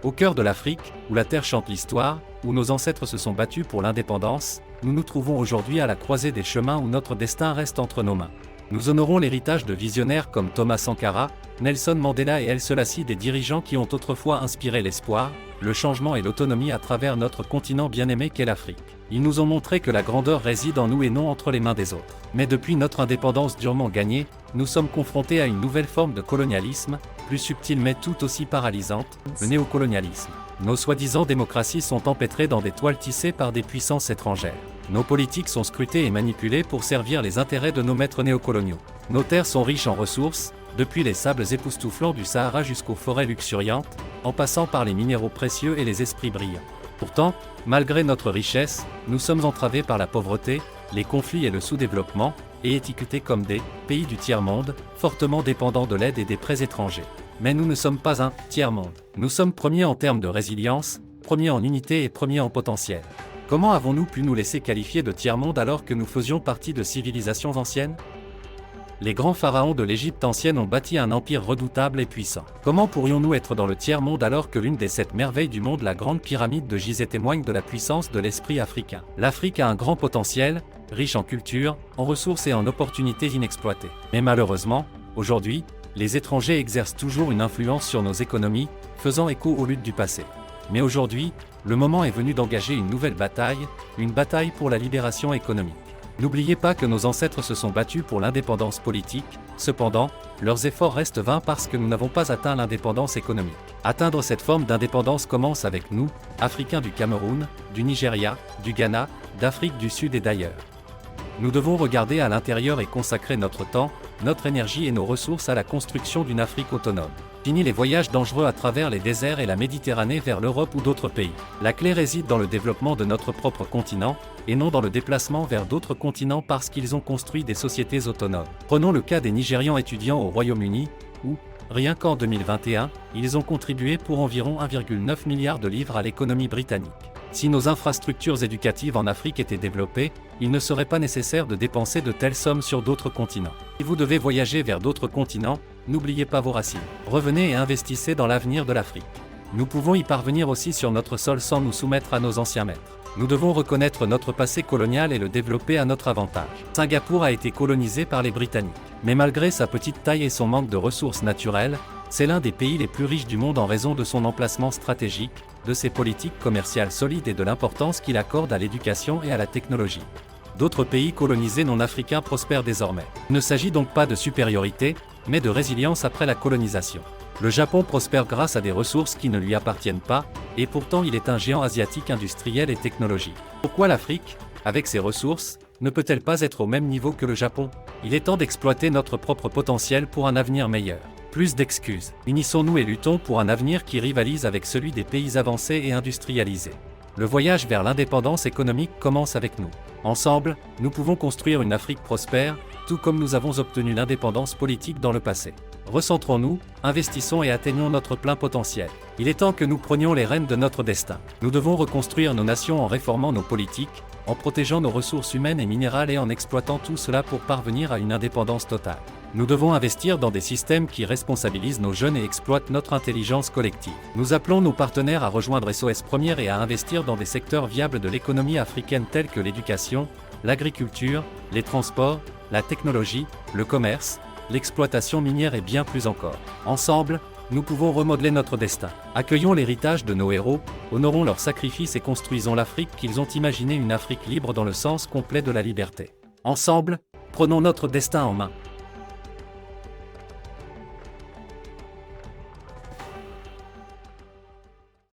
Au cœur de l'Afrique, où la terre chante l'histoire, où nos ancêtres se sont battus pour l'indépendance, nous nous trouvons aujourd'hui à la croisée des chemins où notre destin reste entre nos mains. Nous honorons l'héritage de visionnaires comme Thomas Sankara, Nelson Mandela et El Selassie, des dirigeants qui ont autrefois inspiré l'espoir, le changement et l'autonomie à travers notre continent bien-aimé qu'est l'Afrique. Ils nous ont montré que la grandeur réside en nous et non entre les mains des autres. Mais depuis notre indépendance durement gagnée, nous sommes confrontés à une nouvelle forme de colonialisme, plus subtile mais tout aussi paralysante, le néocolonialisme. Nos soi-disant démocraties sont empêtrées dans des toiles tissées par des puissances étrangères. Nos politiques sont scrutées et manipulées pour servir les intérêts de nos maîtres néocoloniaux. Nos terres sont riches en ressources, depuis les sables époustouflants du Sahara jusqu'aux forêts luxuriantes, en passant par les minéraux précieux et les esprits brillants. Pourtant, malgré notre richesse, nous sommes entravés par la pauvreté, les conflits et le sous-développement, et étiquetés comme des pays du tiers-monde, fortement dépendants de l'aide et des prêts étrangers. Mais nous ne sommes pas un tiers-monde. Nous sommes premiers en termes de résilience, premiers en unité et premiers en potentiel. Comment avons-nous pu nous laisser qualifier de tiers-monde alors que nous faisions partie de civilisations anciennes ? Les grands pharaons de l'Égypte ancienne ont bâti un empire redoutable et puissant. Comment pourrions-nous être dans le tiers-monde alors que l'une des 7 merveilles du monde, la grande pyramide de Gizeh, témoigne de la puissance de l'esprit africain ? L'Afrique a un grand potentiel, riche en culture, en ressources et en opportunités inexploitées. Mais malheureusement, aujourd'hui, les étrangers exercent toujours une influence sur nos économies, faisant écho aux luttes du passé. Mais aujourd'hui, le moment est venu d'engager une nouvelle bataille, une bataille pour la libération économique. N'oubliez pas que nos ancêtres se sont battus pour l'indépendance politique, cependant, leurs efforts restent vains parce que nous n'avons pas atteint l'indépendance économique. Atteindre cette forme d'indépendance commence avec nous, Africains du Cameroun, du Nigeria, du Ghana, d'Afrique du Sud et d'ailleurs. Nous devons regarder à l'intérieur et consacrer notre temps, notre énergie et nos ressources à la construction d'une Afrique autonome. Fini les voyages dangereux à travers les déserts et la Méditerranée vers l'Europe ou d'autres pays. La clé réside dans le développement de notre propre continent, et non dans le déplacement vers d'autres continents parce qu'ils ont construit des sociétés autonomes. Prenons le cas des Nigérians étudiants au Royaume-Uni, où, rien qu'en 2021, ils ont contribué pour environ 1,9 milliard de livres à l'économie britannique. Si nos infrastructures éducatives en Afrique étaient développées, il ne serait pas nécessaire de dépenser de telles sommes sur d'autres continents. Si vous devez voyager vers d'autres continents, n'oubliez pas vos racines. Revenez et investissez dans l'avenir de l'Afrique. Nous pouvons y parvenir aussi sur notre sol sans nous soumettre à nos anciens maîtres. Nous devons reconnaître notre passé colonial et le développer à notre avantage. Singapour a été colonisé par les Britanniques. Mais malgré sa petite taille et son manque de ressources naturelles, c'est l'un des pays les plus riches du monde en raison de son emplacement stratégique, de ses politiques commerciales solides et de l'importance qu'il accorde à l'éducation et à la technologie. D'autres pays colonisés non africains prospèrent désormais. Il ne s'agit donc pas de supériorité, mais de résilience après la colonisation. Le Japon prospère grâce à des ressources qui ne lui appartiennent pas, et pourtant il est un géant asiatique industriel et technologique. Pourquoi l'Afrique, avec ses ressources, ne peut-elle pas être au même niveau que le Japon ? Il est temps d'exploiter notre propre potentiel pour un avenir meilleur. Plus d'excuses. Unissons-nous et luttons pour un avenir qui rivalise avec celui des pays avancés et industrialisés. Le voyage vers l'indépendance économique commence avec nous. Ensemble, nous pouvons construire une Afrique prospère, tout comme nous avons obtenu l'indépendance politique dans le passé. Recentrons-nous, investissons et atteignons notre plein potentiel. Il est temps que nous prenions les rênes de notre destin. Nous devons reconstruire nos nations en réformant nos politiques, en protégeant nos ressources humaines et minérales et en exploitant tout cela pour parvenir à une indépendance totale. Nous devons investir dans des systèmes qui responsabilisent nos jeunes et exploitent notre intelligence collective. Nous appelons nos partenaires à rejoindre SOS Première et à investir dans des secteurs viables de l'économie africaine tels que l'éducation, l'agriculture, les transports, la technologie, le commerce, l'exploitation minière et bien plus encore. Ensemble, nous pouvons remodeler notre destin. Accueillons l'héritage de nos héros, honorons leurs sacrifices et construisons l'Afrique qu'ils ont imaginée, une Afrique libre dans le sens complet de la liberté. Ensemble, prenons notre destin en main.